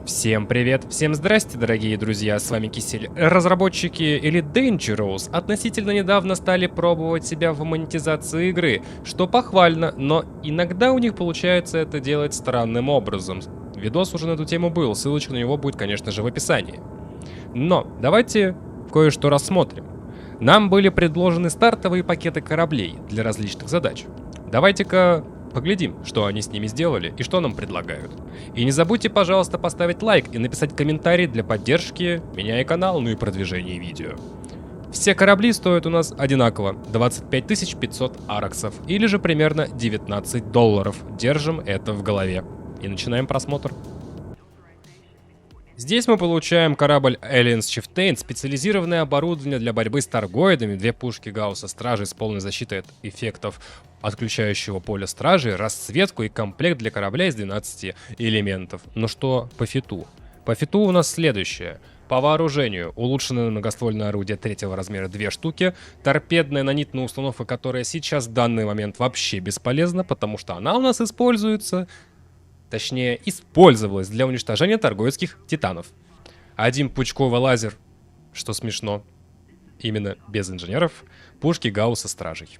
Всем привет, всем здрасте, дорогие друзья, с вами Кисель. Разработчики Elite Dangerous относительно недавно стали пробовать себя в монетизации игры, что похвально, но иногда у них получается это делать странным образом. Видос уже на эту тему был, ссылочка на него будет, конечно же, в описании. Но давайте кое-что рассмотрим. Нам были предложены стартовые пакеты кораблей для различных задач. Давайте-ка поглядим, что они с ними сделали и что нам предлагают. И не забудьте, пожалуйста, поставить лайк и написать комментарий для поддержки меня и канала, ну и продвижения видео. Все корабли стоят у нас одинаково, 25 500 араксов, или же примерно $19. Держим это в голове. И начинаем просмотр. Здесь мы получаем корабль Aliens Chieftain, специализированное оборудование для борьбы с таргоидами, 2 пушки Гаусса Стражей с полной защитой от эффектов отключающего поля Стражей, расцветку и комплект для корабля из 12 элементов. Но что по фиту? По фиту у нас следующее. По вооружению улучшенное многоствольное орудие 3-го размера 2 штуки, торпедная нанитная установка, которая сейчас в данный момент вообще бесполезна, потому что она у нас используется... Точнее, использовалась для уничтожения таргоидских титанов. Один пучковый лазер, что смешно, именно без инженеров, пушки Гаусса Стражей.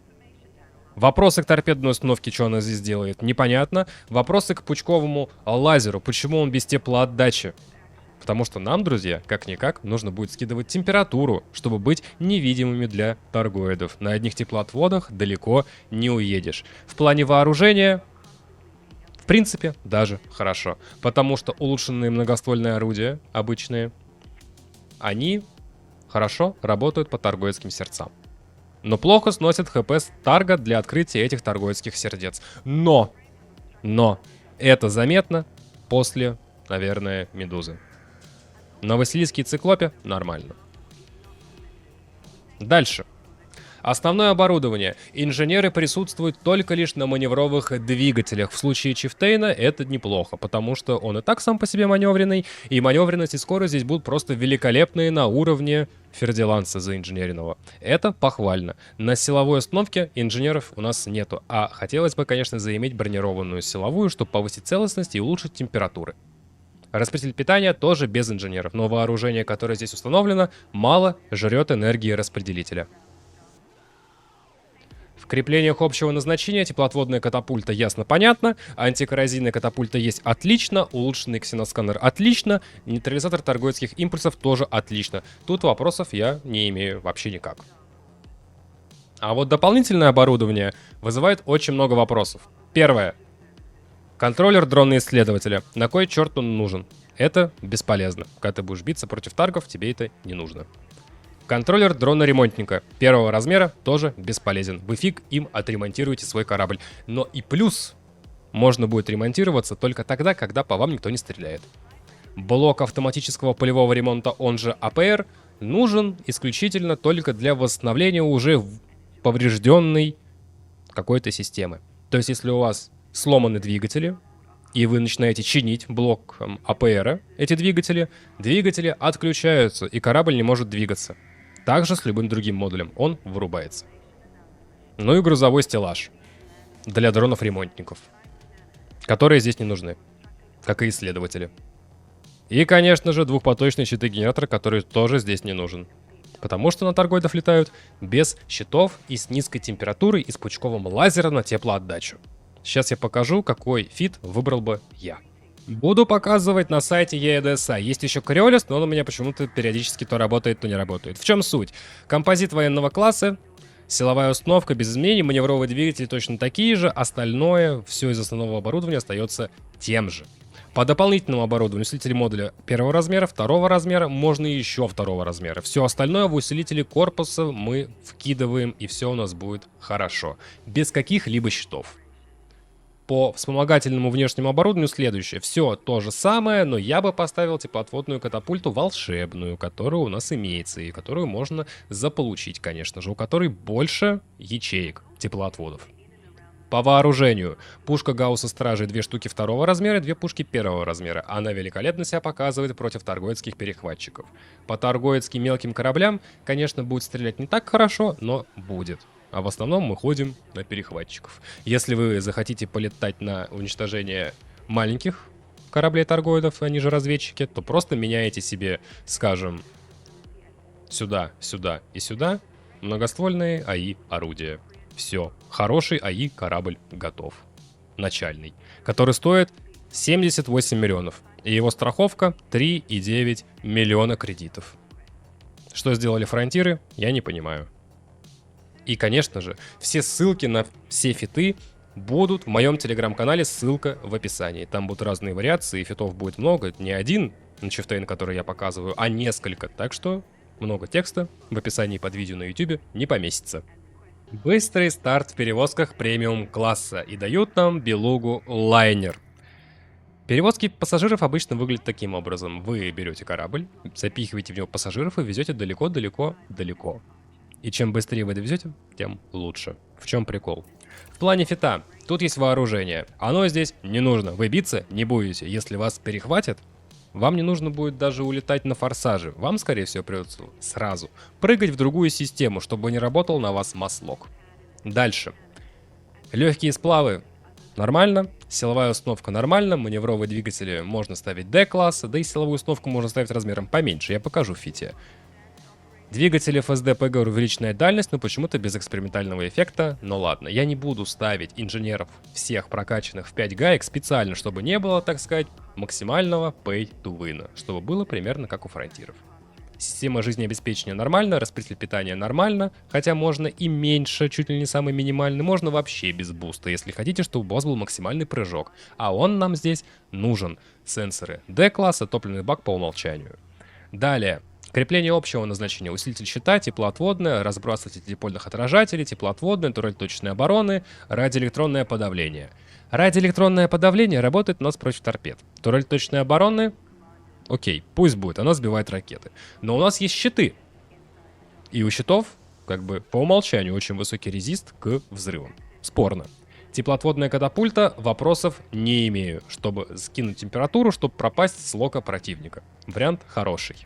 Вопросы к торпедной установке, что она здесь делает, непонятно. Вопросы к пучковому лазеру, почему он без теплоотдачи? Потому что нам, друзья, как-никак, нужно будет скидывать температуру, чтобы быть невидимыми для таргоидов. На одних теплоотводах далеко не уедешь. В плане вооружения... В принципе, даже хорошо, потому что улучшенные многоствольные орудия, обычные, они хорошо работают по таргоидским сердцам. Но плохо сносят хп с тарга для открытия этих таргоидских сердец. Но, это заметно после, наверное, Медузы. На Василиске и Циклопе нормально. Дальше. Основное оборудование. Инженеры присутствуют только лишь на маневровых двигателях. В случае Чифтейна это неплохо, потому что он и так сам по себе маневренный, и маневренность и скорость здесь будут просто великолепные на уровне Фердиланса заинженеренного. Это похвально. На силовой установке инженеров у нас нету, а хотелось бы, конечно, заиметь бронированную силовую, чтобы повысить целостность и улучшить температуры. Распределитель питания тоже без инженеров, но вооружение, которое здесь установлено, мало жрет энергии распределителя. В креплениях общего назначения теплоотводная катапульта ясно-понятно, антикоррозийная катапульта есть отлично, улучшенный ксеносканер отлично, нейтрализатор таргоидских импульсов тоже отлично. Тут вопросов я не имею вообще никак. А вот дополнительное оборудование вызывает очень много вопросов. Первое. Контроллер дрона-исследователя. На кой черт он нужен? Это бесполезно. Когда ты будешь биться против таргов, тебе это не нужно. Контроллер дрона-ремонтника 1-го размера тоже бесполезен. Вы фиг им отремонтируете свой корабль. Но и плюс можно будет ремонтироваться только тогда, когда по вам никто не стреляет. Блок автоматического полевого ремонта, он же АПР, нужен исключительно только для восстановления уже поврежденной какой-то системы. То есть, если у вас сломаны двигатели, и вы начинаете чинить блок АПР, эти двигатели отключаются, и корабль не может двигаться. Также с любым другим модулем он вырубается. Ну и грузовой стеллаж для дронов-ремонтников, которые здесь не нужны, как и исследователи. И, конечно же, двухпоточный щиты-генератор, который тоже здесь не нужен. Потому что на таргоидов летают без щитов и с низкой температурой и с пучковым лазером на теплоотдачу. Сейчас я покажу, какой фит выбрал бы я. Буду показывать на сайте EDSA. Есть еще Кориолис, но он у меня почему-то периодически то работает, то не работает. В чем суть? Композит военного класса, силовая установка без изменений, маневровые двигатели точно такие же, остальное, все из основного оборудования остается тем же. По дополнительному оборудованию усилители модуля 1-го размера, 2-го размера, можно и еще 2-го размера. Все остальное в усилители корпуса мы вкидываем, и все у нас будет хорошо. Без каких-либо щитов. По вспомогательному внешнему оборудованию следующее. Все то же самое, но я бы поставил теплоотводную катапульту волшебную, которая у нас имеется, и которую можно заполучить, конечно же, у которой больше ячеек теплоотводов. По вооружению. Пушка Гаусса Стражей 2 штуки 2-го размера, 2 пушки 1-го размера. Она великолепно себя показывает против таргоидских перехватчиков. По таргоидским мелким кораблям, конечно, будет стрелять не так хорошо, но будет. А в основном мы ходим на перехватчиков. Если вы захотите полетать на уничтожение маленьких кораблей торгоидов, они же разведчики, то просто меняете себе, скажем, сюда, сюда и сюда многоствольные АИ орудия. Все, хороший АИ корабль готов. Начальный, который стоит 78 миллионов. И его страховка 3,9 миллиона кредитов. Что сделали фронтиры, я не понимаю. И, конечно же, все ссылки на все фиты будут в моем телеграм-канале, ссылка в описании. Там будут разные вариации, и фитов будет много. Не один на Chieftain, который я показываю, а несколько. Так что много текста в описании под видео на YouTube не поместится. Быстрый старт в перевозках премиум-класса. И дают нам белугу лайнер. Перевозки пассажиров обычно выглядят таким образом. Вы берете корабль, запихиваете в него пассажиров и везете далеко-далеко-далеко. И чем быстрее вы довезете, тем лучше. В чем прикол? В плане фита, тут есть вооружение. Оно здесь не нужно. Вы биться не будете. Если вас перехватят, вам не нужно будет даже улетать на форсаже. Вам, скорее всего, придется сразу прыгать в другую систему, чтобы не работал на вас маслок. Дальше. Легкие сплавы. Нормально. Силовая установка нормально. Маневровые двигатели можно ставить D-класса. Да и силовую установку можно ставить размером поменьше. Я покажу в фите. Двигатель FSD PG увеличенная дальность, но почему-то без экспериментального эффекта. Но ладно, я не буду ставить инженеров всех прокачанных в 5 гаек специально, чтобы не было, так сказать, максимального pay to win, чтобы было примерно как у фронтиров. Система жизнеобеспечения нормально, распределитель питания нормально, хотя можно и меньше, чуть ли не самый минимальный, можно вообще без буста, если хотите, чтобы у вас был максимальный прыжок. А он нам здесь нужен. Сенсоры D-класса, топливный бак по умолчанию. Далее. Крепление общего назначения. Усилитель щита, теплоотводная, разбрасыватель дипольных отражателей, теплоотводная, турель точечной обороны, радиоэлектронное подавление. Радиоэлектронное подавление работает у нас против торпед. Турель точечной обороны, окей, пусть будет, она сбивает ракеты. Но у нас есть щиты. И у щитов, как бы по умолчанию, очень высокий резист к взрывам. Спорно. Теплоотводная катапульта, вопросов не имею, чтобы скинуть температуру, чтобы пропасть с лока противника. Вариант хороший.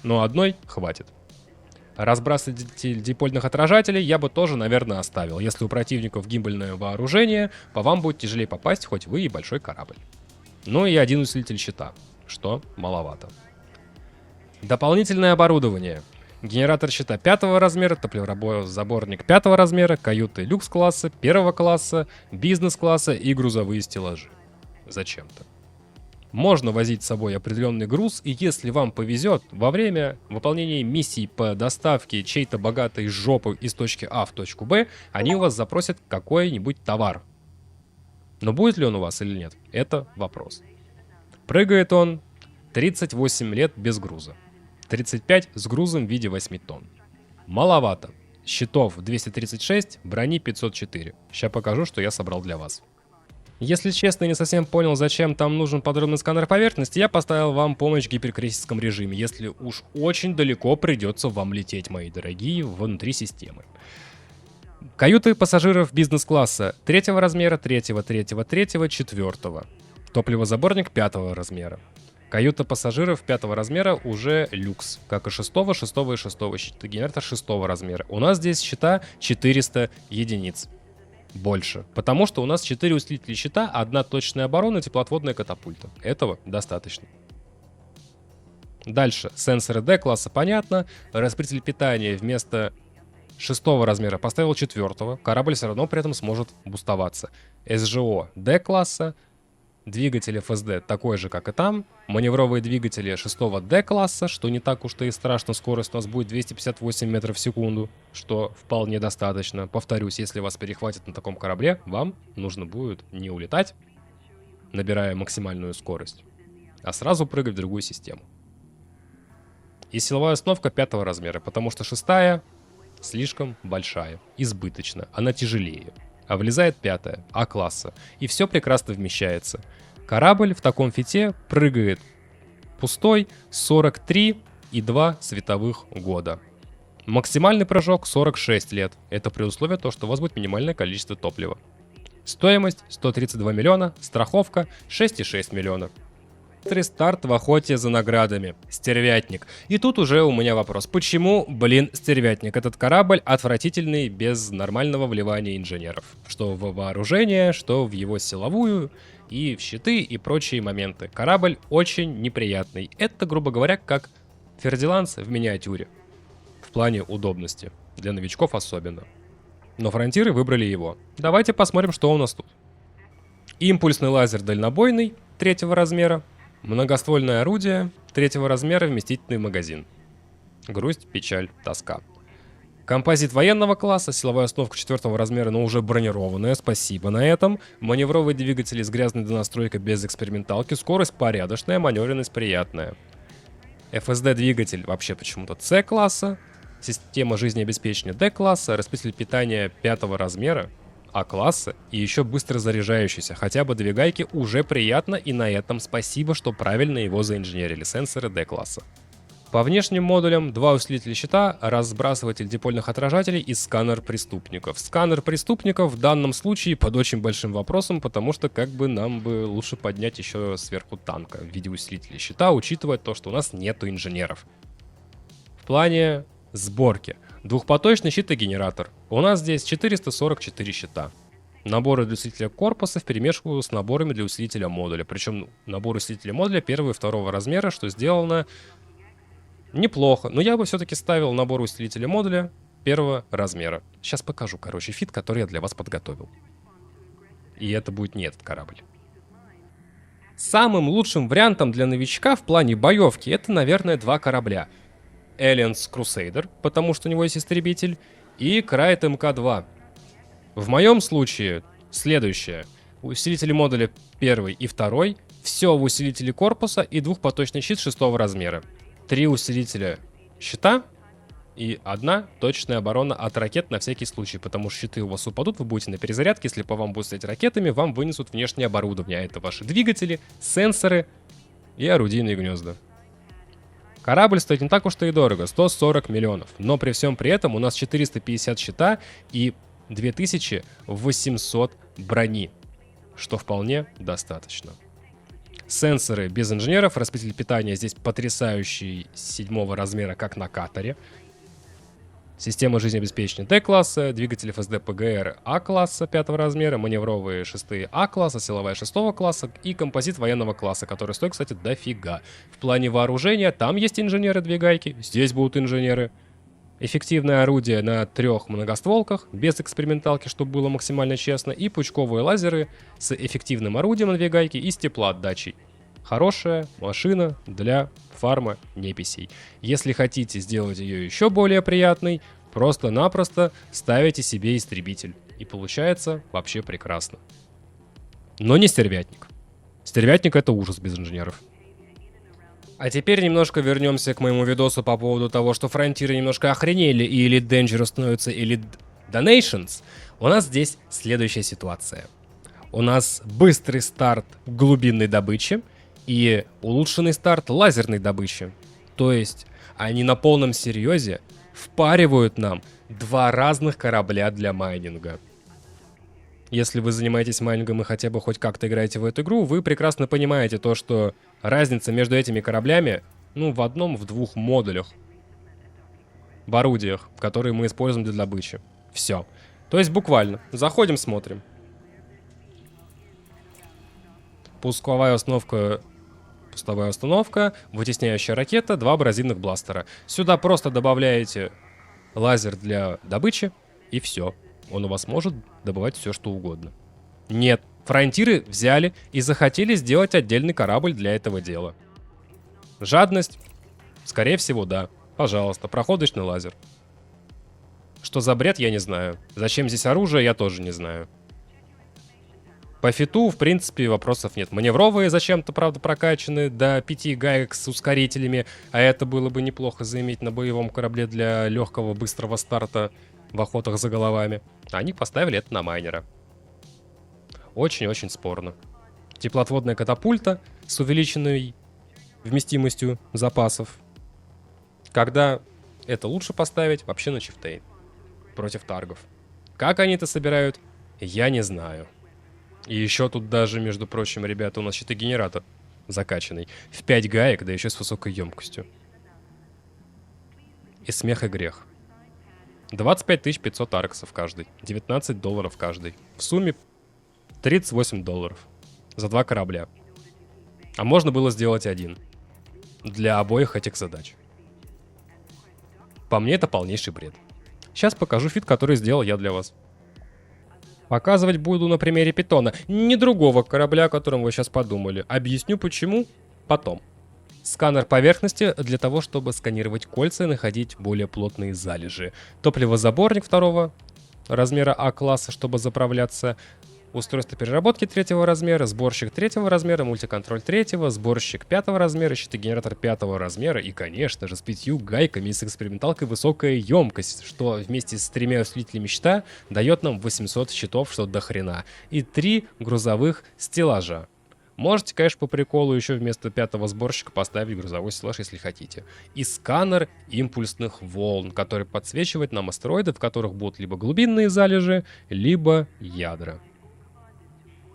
Но одной хватит. Разбрасыватель дипольных отражателей я бы тоже, наверное, оставил. Если у противников гимбальное вооружение, по вам будет тяжелее попасть, хоть вы и большой корабль. Ну и один усилитель щита, что маловато. Дополнительное оборудование. Генератор щита 5 размера, топливозаборник 5 размера, каюты люкс-класса, 1 класса, бизнес-класса и грузовые стеллажи. Зачем-то. Можно возить с собой определенный груз, и если вам повезет, во время выполнения миссий по доставке чьей-то богатой жопы из точки А в точку Б, они у вас запросят какой-нибудь товар. Но будет ли он у вас или нет, это вопрос. Прыгает он 38 лет без груза. 35 с грузом в виде 8 тонн. Маловато. Щитов 236, брони 504. Сейчас покажу, что я собрал для вас. Если честно, не совсем понял, зачем там нужен подробный сканер поверхности, я поставил вам помощь в гиперкритическом режиме, если уж очень далеко придется вам лететь, мои дорогие, внутри системы. Каюты пассажиров бизнес-класса 3 размера, 3, 4. Топливозаборник 5 размера. Каюта пассажиров 5 размера уже люкс, как и 6, 6 и 6. Генератор 6 размера. У нас здесь щита 400 единиц. Больше. Потому что у нас 4 усилителя щита, 1 точечная оборона, теплоотводная катапульта. Этого достаточно. Дальше. Сенсоры D-класса, понятно. Распределитель питания вместо 6 размера поставил 4. Корабль все равно при этом сможет бустоваться. СЖО D-класса. Двигатель FSD такой же, как и там. Маневровые двигатели 6 D-класса, что не так уж и страшно. Скорость у нас будет 258 метров в секунду, что вполне достаточно. Повторюсь, если вас перехватят на таком корабле, вам нужно будет не улетать, набирая максимальную скорость, а сразу прыгать в другую систему. И силовая установка 5 размера, потому что 6 слишком большая, избыточно, она тяжелее. А влезает 5 А-класса. И все прекрасно вмещается. Корабль в таком фите прыгает пустой 43,2 световых года. Максимальный прыжок 46 лет. Это при условии того, что у вас будет минимальное количество топлива. Стоимость 132 миллиона, страховка 6,6 миллиона. Старт в охоте за наградами. Стервятник. И тут уже у меня вопрос. Почему, Стервятник? Этот корабль отвратительный, без нормального вливания инженеров. Что в вооружение, что в его силовую и в щиты, и прочие моменты. Корабль очень неприятный. Это, грубо говоря, как Фердиланс в миниатюре. В плане удобности. Для новичков особенно. Но фронтиры выбрали его. Давайте посмотрим, что у нас тут. Импульсный лазер дальнобойный 3-го размера. Многоствольное орудие 3-го размера, вместительный магазин. Грусть, печаль, тоска. Композит военного класса, силовая установка 4-го размера, но уже бронированная, спасибо на этом. Маневровые двигатели с грязной донастройкой без эксперименталки, скорость порядочная, маневренность приятная. FSD-двигатель вообще почему-то C-класса, система жизнеобеспечения D-класса, распределитель питания 5-го размера, А-класса и еще быстро заряжающийся. Хотя бы две гайки уже приятно, и на этом спасибо, что правильно его заинженерили. Сенсоры D-класса. По внешним модулям 2 усилителя щита, разбрасыватель дипольных отражателей и сканер преступников. Сканер преступников в данном случае под очень большим вопросом, потому что как бы нам бы лучше поднять еще сверху танка в виде усилителя щита, учитывая то, что у нас нету инженеров. В плане сборки. Двухпоточный щитогенератор. У нас здесь 444 щита. Наборы для усилителя корпуса вперемешку с наборами для усилителя модуля. Причем набор усилителя модуля 1-го и 2-го размера, что сделано неплохо. Но я бы все-таки ставил набор усилителя модуля 1-го размера. Сейчас покажу, короче, фит, который я для вас подготовил. И это будет не этот корабль. Самым лучшим вариантом для новичка в плане боевки это, наверное, 2 корабля. Aliens Crusader, потому что у него есть истребитель, и Крайт МК-2. В моем случае следующее. Усилители модуля 1 и 2, все в усилителе корпуса и двухпоточный щит 6-го размера. 3 усилителя щита и 1 точечная оборона от ракет на всякий случай, потому что щиты у вас упадут, вы будете на перезарядке, если по вам будут стрелять ракетами, вам вынесут внешнее оборудование, а это ваши двигатели, сенсоры и орудийные гнезда. Корабль стоит не так уж и дорого, 140 миллионов, но при всем при этом у нас 450 щита и 2800 брони, что вполне достаточно. Сенсоры без инженеров, распределитель питания здесь потрясающий 7-го размера, как на катере. Система жизнеобеспечения D-класса, двигатель FSD PGR А-класса 5-го размера, маневровые шестые А-класса, силовая 6-го класса и композит военного класса, который стоит, кстати, дофига. В плане вооружения там есть инженеры, 2 гайки, здесь будут инженеры. Эффективное орудие на 3 многостволках, без эксперименталки, чтобы было максимально честно, и пучковые лазеры с эффективным орудием на 2 гайки и с теплоотдачей. Хорошая машина для фарма неписей. Если хотите сделать ее еще более приятной, просто-напросто ставите себе истребитель. И получается вообще прекрасно. Но не стервятник. Стервятник — это ужас без инженеров. А теперь немножко вернемся к моему видосу по поводу того, что фронтиры немножко охренели и Elite Dangerous становится Elite Donations. У нас здесь следующая ситуация. У нас быстрый старт глубинной добычи и улучшенный старт лазерной добычи. То есть они на полном серьезе впаривают нам 2 разных корабля для майнинга. Если вы занимаетесь майнингом и хотя бы хоть как-то играете в эту игру, вы прекрасно понимаете то, что разница между этими кораблями, в одном, в 2 модулях, в орудиях, которые мы используем для добычи. Все. То есть буквально. Заходим, смотрим. Пусковая установка, пустовая установка, вытесняющая ракета, 2 абразивных бластера. Сюда просто добавляете лазер для добычи, и все. Он у вас может добывать все, что угодно. Нет, фронтиры взяли и захотели сделать отдельный корабль для этого дела. Жадность? Скорее всего, да. Пожалуйста, проходочный лазер. Что за бред, я не знаю. Зачем здесь оружие, я тоже не знаю. По фиту, в принципе, вопросов нет. Маневровые зачем-то, правда, прокачаны до 5 гаек с ускорителями, а это было бы неплохо заиметь на боевом корабле для легкого, быстрого старта в охотах за головами. Они поставили это на майнера. Очень-очень спорно. Теплоотводная катапульта с увеличенной вместимостью запасов. Когда это лучше поставить, вообще на чифтейн. Против таргов. Как они это собирают, я не знаю. И еще тут даже, между прочим, ребята, у нас щитогенератор закачанный. В 5 гаек, да еще с высокой емкостью. И смех и грех. 25 500 арксов каждый. $19 каждый. В сумме $38. за 2 корабля. А можно было сделать один. Для обоих этих задач. По мне это полнейший бред. Сейчас покажу фит, который сделал я для вас. Показывать буду на примере питона. Не другого корабля, о котором вы сейчас подумали. Объясню почему потом. Сканер поверхности для того, чтобы сканировать кольца и находить более плотные залежи. Топливозаборник второго размера А-класса, чтобы заправляться. Устройство переработки третьего размера, сборщик третьего размера, мультиконтроль третьего, сборщик пятого размера, щитогенератор пятого размера и, конечно же, с 5 гайками и с эксперименталкой высокая емкость, что вместе с 3 усилителями щита дает нам 800 щитов, что до хрена, и 3 грузовых стеллажа. Можете, конечно, по приколу еще вместо пятого сборщика поставить грузовой стеллаж, если хотите. И сканер импульсных волн, который подсвечивает нам астероиды, в которых будут либо глубинные залежи, либо ядра.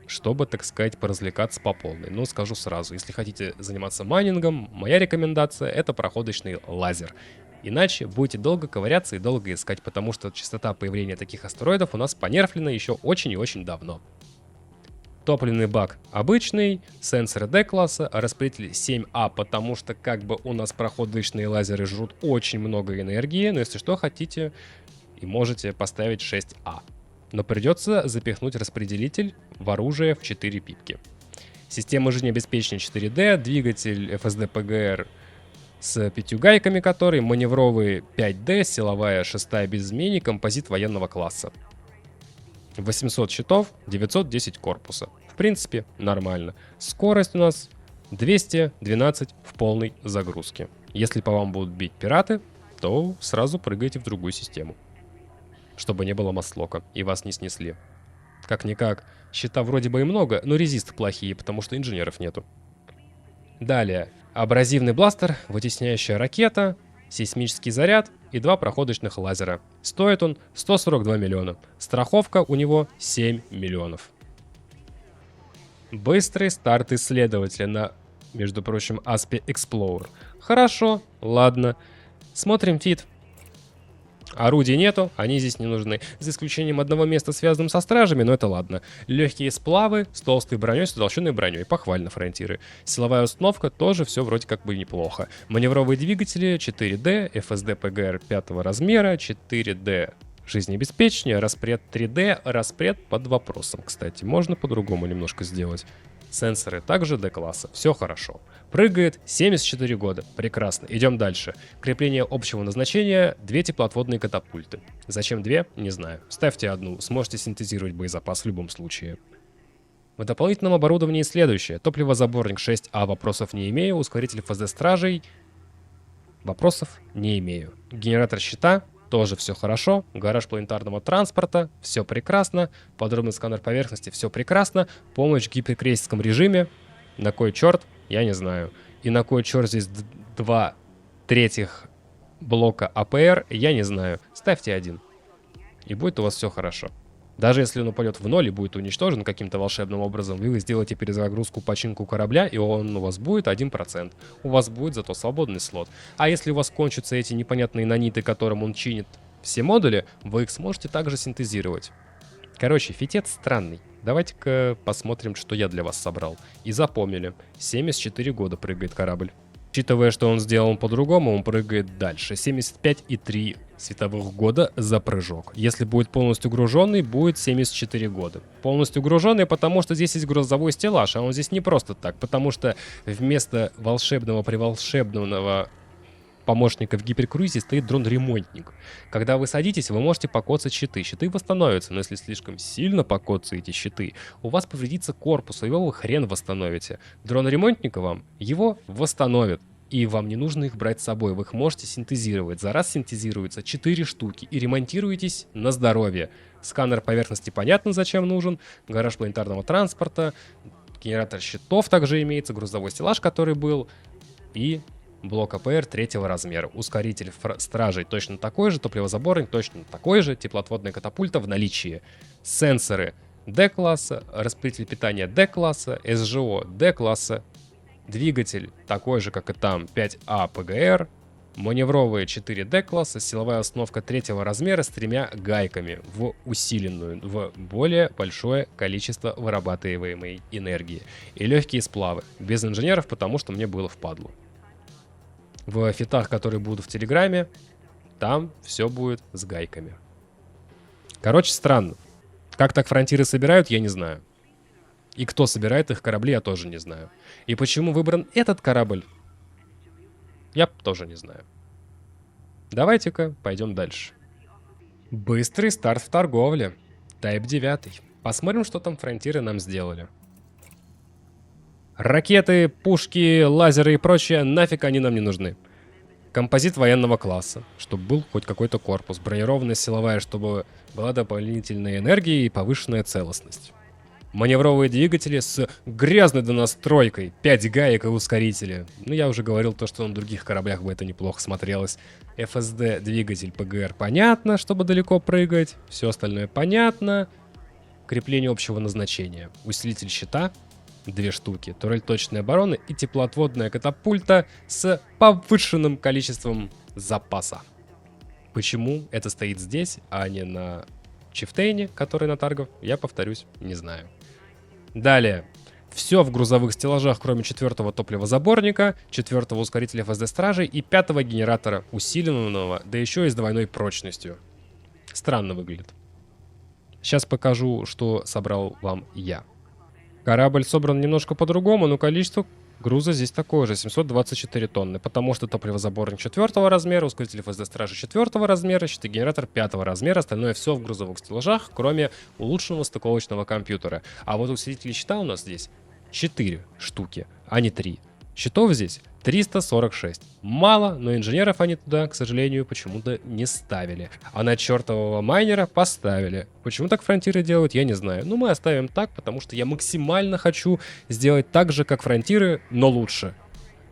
Чтобы, так сказать, поразвлекаться по полной. Но скажу сразу, если хотите заниматься майнингом, моя рекомендация — это проходочный лазер. Иначе будете долго ковыряться и долго искать, потому что частота появления таких астероидов у нас понерфлена еще очень и очень давно. Топливный бак обычный, сенсоры D-класса, распределитель 7А, потому что как бы у нас проходочные лазеры жрут очень много энергии, но если что хотите и можете поставить 6А. Но придется запихнуть распределитель в оружие в 4 пипки. Система жизнеобеспечения 4D, двигатель FSD PGR с 5 гайками, который, маневровый 5D, силовая 6 без изменений, композит военного класса. 800 щитов, 910 корпуса. В принципе, нормально. Скорость у нас 212 в полной загрузке. Если по вам будут бить пираты, то сразу прыгайте в другую систему, чтобы не было мастлока и вас не снесли. Как-никак, щита вроде бы и много, но резисты плохие, потому что инженеров нету. Далее, абразивный бластер, вытесняющая ракета, сейсмический заряд и 2 проходочных лазера. Стоит он 142 миллиона. Страховка у него 7 миллионов. Быстрый старт исследователя на, между прочим, Aspe Explorer. Хорошо, ладно. Смотрим фит. Орудий нету, они здесь не нужны. За исключением одного места, связанным со стражами, но это ладно. Легкие сплавы с толстой броней, с утолщенной броней. Похвально, фронтиры. Силовая установка тоже все вроде как бы неплохо. Маневровые двигатели 4D, FSD PGR 5 размера, 4D жизнеобеспечение, распред 3D, распред под вопросом, кстати. Можно по-другому немножко сделать. Сенсоры также D-класса. Все хорошо. Прыгает 74 года. Прекрасно. Идем дальше. Крепление общего назначения. 2 теплоотводные катапульты. Зачем 2? Не знаю. Ставьте одну. Сможете синтезировать боезапас в любом случае. В дополнительном оборудовании следующее. Топливозаборник 6А. Вопросов не имею. Ускоритель FSD стражей. Вопросов не имею. Генератор щита. Тоже все хорошо. Гараж планетарного транспорта. Все прекрасно. Подробный сканер поверхности. Все прекрасно. Помощь в гиперкрейсерском режиме. На кой черт? Я не знаю. И на кой черт здесь 2/3 блока АПР? Я не знаю. Ставьте 1. И будет у вас все хорошо. Даже если он упадет в ноль и будет уничтожен каким-то волшебным образом, вы сделаете перезагрузку, починку корабля, и он у вас будет 1%. У вас будет зато свободный слот. А если у вас кончатся эти непонятные наниты, которым он чинит все модули, вы их сможете также синтезировать. Короче, фитет странный. Давайте-ка посмотрим, что я для вас собрал. И запомнили. 74 года прыгает корабль. Учитывая, что он сделан по-другому, он прыгает дальше. 75,3 световых года за прыжок. Если будет полностью груженный, будет 74 года. Полностью груженный, потому что здесь есть грузовой стеллаж, а он здесь не просто так. Потому что вместо волшебного приволшебного помощника в гиперкруизе стоит дрон-ремонтник. Когда вы садитесь, вы можете покоцать щиты. Щиты восстановятся, но если слишком сильно покоцаете щиты, у вас повредится корпус, и его вы хрен восстановите. Дрон-ремонтника вам его восстановит. И вам не нужно их брать с собой, вы их можете синтезировать. За раз синтезируется 4 штуки, и ремонтируетесь на здоровье. Сканер поверхности понятно зачем нужен, гараж планетарного транспорта, генератор щитов также имеется, грузовой стеллаж, который был, и блок АПР 3 размера. Ускоритель стражей точно такой же, топливозаборник точно такой же, теплоотводная катапульта в наличии. Сенсоры D-класса, распределитель питания D-класса, СЖО D-класса, двигатель такой же, как и там, 5А PGR, Маневровые 4D класса, силовая установка третьего размера с 3 гайками в усиленную, в более большое количество вырабатываемой энергии. И легкие сплавы. Без инженеров, потому что мне было впадлу. В фитах, которые будут в Телеграме, там все будет с гайками. Короче, странно. Как так фронтиры собирают, я не знаю. И кто собирает их корабли, я тоже не знаю. И почему выбран этот корабль, я тоже не знаю. Давайте-ка пойдем дальше. Быстрый старт в торговле. Type 9. Посмотрим, что там фронтиры нам сделали. Ракеты, пушки, лазеры и прочее, нафиг они нам не нужны. Композит военного класса, чтобы был хоть какой-то корпус. Бронированная силовая, чтобы была дополнительная энергия и повышенная целостность. Маневровые двигатели с грязной донастройкой, 5 гаек и ускорители. Ну, я уже говорил то, что на других кораблях бы это неплохо смотрелось. FSD двигатель ПГР понятно, чтобы далеко прыгать. Все остальное понятно. Крепление общего назначения. Усилитель щита 2 штуки. Турель точной обороны и теплоотводная катапульта с повышенным количеством запаса. Почему это стоит здесь, а не на Чифтейне, который на таргов, я повторюсь, не знаю. Далее. Все в грузовых стеллажах, кроме 4-го топливозаборника, 4-го ускорителя FSD стражей и 5-го генератора, усиленного, да еще и с двойной прочностью. Странно выглядит. Сейчас покажу, что собрал вам я. Корабль собран немножко по-другому, но количество груза здесь такое же, 724 тонны, потому что топливозаборник 4-го размера, ускоритель FSD стражи 4-го размера, щитогенератор 5-го размера, остальное все в грузовых стеллажах, кроме улучшенного стыковочного компьютера. А вот усилители щита у нас здесь 4 штуки, а не 3. Щитов здесь 346. Мало, но инженеров они туда, к сожалению, почему-то не ставили. А на чертового майнера поставили. Почему так фронтиры делают, я не знаю. Но мы оставим так, потому что я максимально хочу сделать так же, как фронтиры, но лучше.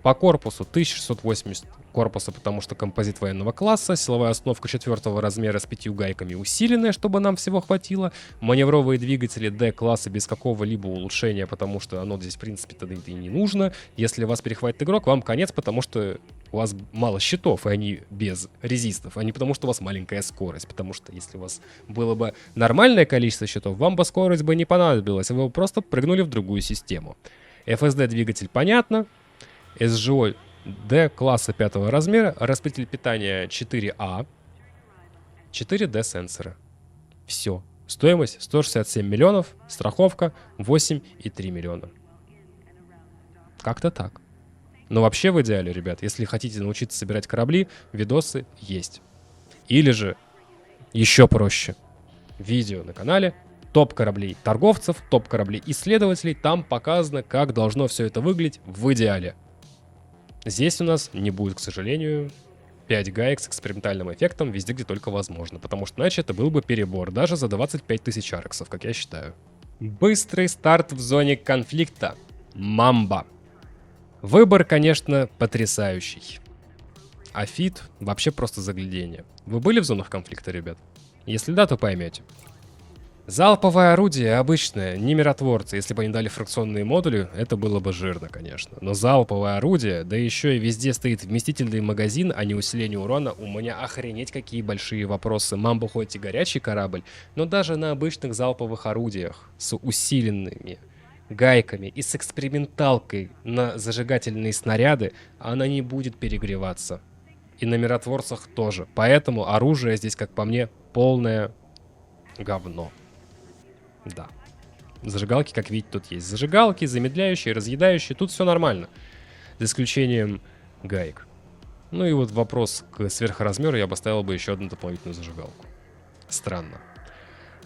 По корпусу 1680 корпуса, потому что композит военного класса, силовая установка 4-го размера с 5 гайками усиленная, чтобы нам всего хватило, маневровые двигатели D-класса без какого-либо улучшения, потому что оно здесь в принципе тогда и не нужно. Если вас перехватит игрок, вам конец, потому что у вас мало щитов, и они без резистов, а не потому что у вас маленькая скорость, потому что если у вас было бы нормальное количество щитов, вам бы скорость бы не понадобилась, вы бы просто прыгнули в другую систему. FSD двигатель понятно. SGO D класса 5-го размера, распределитель питания 4А, 4D сенсоры. Все. Стоимость 167 миллионов, страховка 8,3 миллиона. Как-то так. Но вообще в идеале, ребят, если хотите научиться собирать корабли, видосы есть. Или же, еще проще, видео на канале, топ кораблей торговцев, топ кораблей исследователей, там показано, как должно все это выглядеть в идеале. Здесь у нас не будет, к сожалению, 5 гаек с экспериментальным эффектом везде, где только возможно, потому что иначе это был бы перебор, даже за 25 тысяч арксов, как я считаю. Быстрый старт в зоне конфликта. Мамба. Выбор, конечно, потрясающий. А фит вообще просто заглядение. Вы были в зонах конфликта, ребят? Если да, то поймете. Залповое орудие обычное, не миротворцы. Если бы они дали фракционные модули, это было бы жирно, конечно. Но залповое орудие, да еще и везде стоит вместительный магазин, а не усиление урона, у меня охренеть какие большие вопросы. Мамба хоть и горячий корабль, но даже на обычных залповых орудиях с усиленными гайками и с эксперименталкой на зажигательные снаряды она не будет перегреваться. И на миротворцах тоже. Поэтому оружие здесь, как по мне, полное говно. Да. Зажигалки, как видите, тут есть. Зажигалки, замедляющие, разъедающие. Тут все нормально. За исключением гаек. Ну и вот вопрос к сверхразмеру. Я бы ставил бы еще одну дополнительную зажигалку. Странно.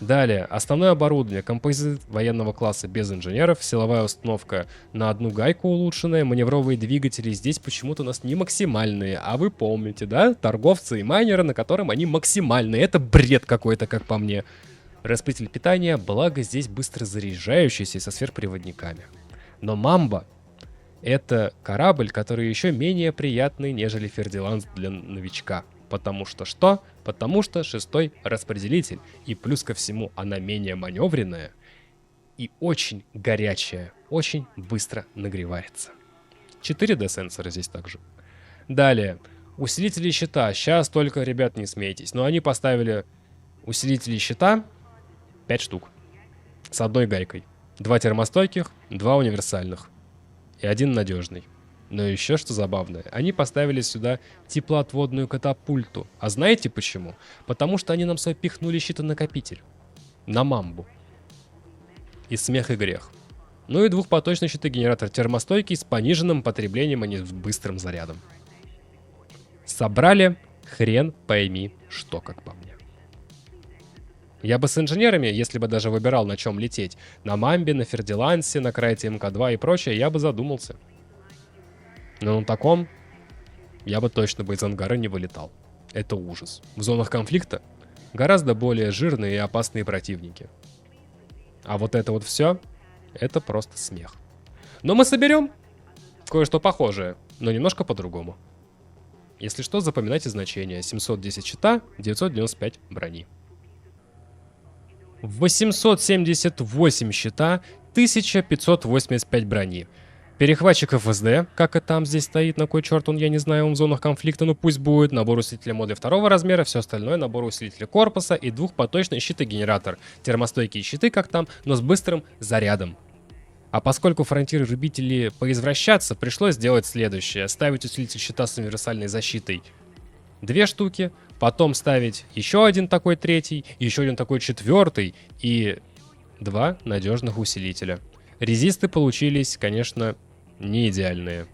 Далее. Основное оборудование. Композит военного класса без инженеров. Силовая установка на одну гайку улучшенная. Маневровые двигатели здесь почему-то у нас не максимальные. А вы помните, да? Торговцы и майнеры, на котором они максимальные. Это бред какой-то, как по мне. Распределитель питания, благо здесь быстро заряжающийся и со сверхприводниками. Но Мамба — это корабль, который еще менее приятный, нежели Фердинанд для новичка. Потому что что? Потому что 6-й распределитель. И плюс ко всему она менее маневренная и очень горячая, очень быстро нагревается. 4D сенсоры здесь также. Далее. Усилители щита. Сейчас только, ребят, не смейтесь. Но они поставили усилители щита 5 штук. С одной гайкой. 2 термостойких, 2 универсальных. И 1 надежный. Но еще что забавное. Они поставили сюда теплоотводную катапульту. А знаете почему? Потому что они нам свой пихнули щитонакопитель. На мамбу. И смех и грех. Ну и двухпоточный щитогенератор термостойкий с пониженным потреблением, а не с быстрым зарядом. Собрали хрен пойми что, как по мне. Я бы с инженерами, если бы даже выбирал, на чем лететь, на Мамбе, на Фердилансе, на Крайте МК-2 и прочее, я бы задумался. Но на таком я бы точно бы из ангара не вылетал. Это ужас. В зонах конфликта гораздо более жирные и опасные противники. А вот это вот все, это просто смех. Но мы соберем кое-что похожее, но немножко по-другому. Если что, запоминайте значение. 710 щита, 995 брони. 878 щита, 1585 брони. Перехватчик ФСД, как и там здесь стоит, на кой черт он, я не знаю, он в зонах конфликта, но пусть будет. Набор усилителя модуля второго размера, все остальное набор усилителя корпуса и двухпоточный щитогенератор. Термостойкие щиты, как там, но с быстрым зарядом. А поскольку фронтиры любители поизвращаться, пришлось сделать следующее. Ставить усилитель щита с универсальной защитой 2 штуки, потом ставить еще один такой третий, еще один такой четвертый и 2 надежных усилителя. Резисты получились, конечно, не идеальные.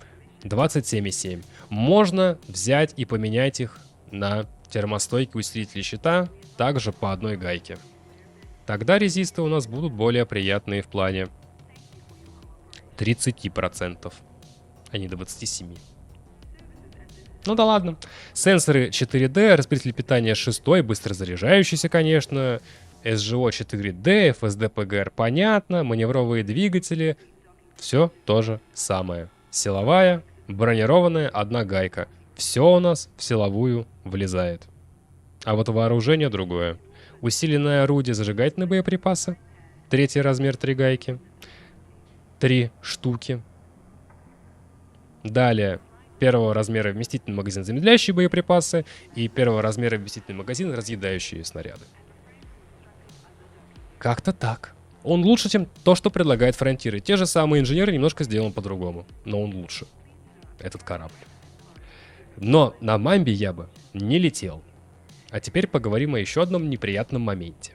27,7. Можно взять и поменять их на термостойкие усилители щита, также по одной гайке. Тогда резисты у нас будут более приятные в плане 30%, а не 27%. Ну да ладно. Сенсоры 4D, распределитель питания 6, быстро заряжающийся, конечно. СЖО 4D, FSD PGR понятно, маневровые двигатели. Все то же самое. Силовая, бронированная, одна гайка. Все у нас в силовую влезает. А вот вооружение другое. Усиленное орудие, зажигательные боеприпасы. 3 размер, 3 гайки. 3 штуки. Далее. 1 размера вместительный магазин замедляющие боеприпасы и 1 размера вместительный магазин разъедающие снаряды. Как-то так. Он лучше, чем то, что предлагает фронтиры. Те же самые инженеры немножко сделан по-другому, но он лучше. Этот корабль. Но на Мамбе я бы не летел. А теперь поговорим о еще одном неприятном моменте.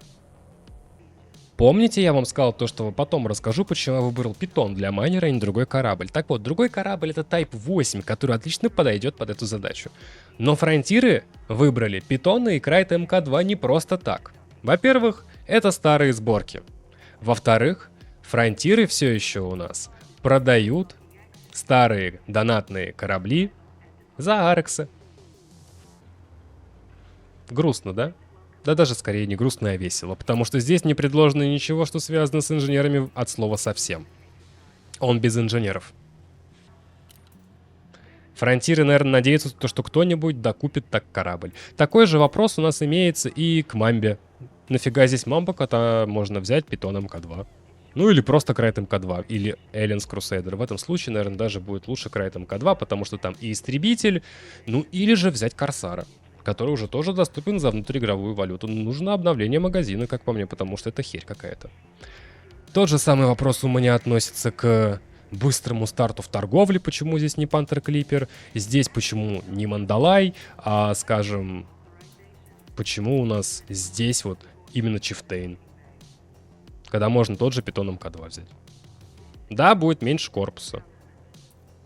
Помните, я вам сказал то, что потом расскажу, почему я выбрал Питон для майнера, а не другой корабль. Так вот, другой корабль это Type 8, который отлично подойдет под эту задачу. Но фронтиры выбрали Питона и Крайт МК-2 не просто так. Во-первых, это старые сборки. Во-вторых, фронтиры все еще у нас продают старые донатные корабли за Арексы. Грустно, да? Да даже скорее не грустно, а весело, потому что здесь не предложено ничего, что связано с инженерами от слова совсем. Он без инженеров. Фронтиры, наверное, надеются, что кто-нибудь докупит так корабль. Такой же вопрос у нас имеется и к Мамбе. Нафига здесь Мамба, когда можно взять Питон МК-2? Ну или просто Крайт МК-2, или Эллинс Крусейдер. В этом случае, наверное, даже будет лучше Крайт МК-2, потому что там и истребитель, ну или же взять Корсара, который уже тоже доступен за внутриигровую валюту. Нужно обновление магазина, как по мне, потому что это херь какая-то. Тот же самый вопрос у меня относится к быстрому старту в торговле. Почему здесь не Пантер Клипер? Здесь почему не Мандалай? А, скажем, почему у нас здесь вот именно Чифтейн? Когда можно тот же Питон МК-2 взять. Да, будет меньше корпуса.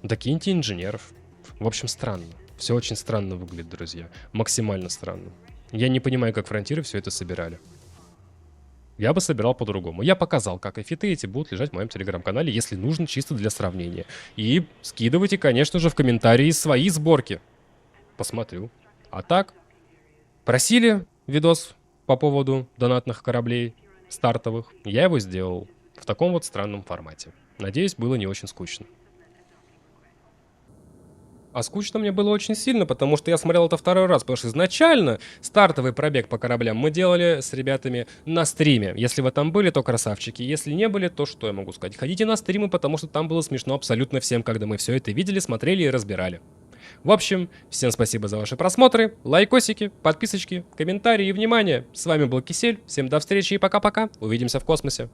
Докиньте инженеров. В общем, странно. Все очень странно выглядит, друзья. Максимально странно. Я не понимаю, как фронтиры все это собирали. Я бы собирал по-другому. Я показал, как и фиты эти будут лежать в моем телеграм-канале, если нужно, чисто для сравнения. И скидывайте, конечно же, в комментарии свои сборки. Посмотрю. А так, просили видос по поводу донатных кораблей стартовых. Я его сделал в таком вот странном формате. Надеюсь, было не очень скучно. А скучно мне было очень сильно, потому что я смотрел это второй раз, потому что изначально стартовый пробег по кораблям мы делали с ребятами на стриме. Если вы там были, то красавчики. Если не были, то что я могу сказать? Ходите на стримы, потому что там было смешно абсолютно всем, когда мы все это видели, смотрели и разбирали. В общем, всем спасибо за ваши просмотры, лайкосики, подписочки, комментарии и внимание. С вами был Кисель, всем до встречи и пока-пока. Увидимся в космосе.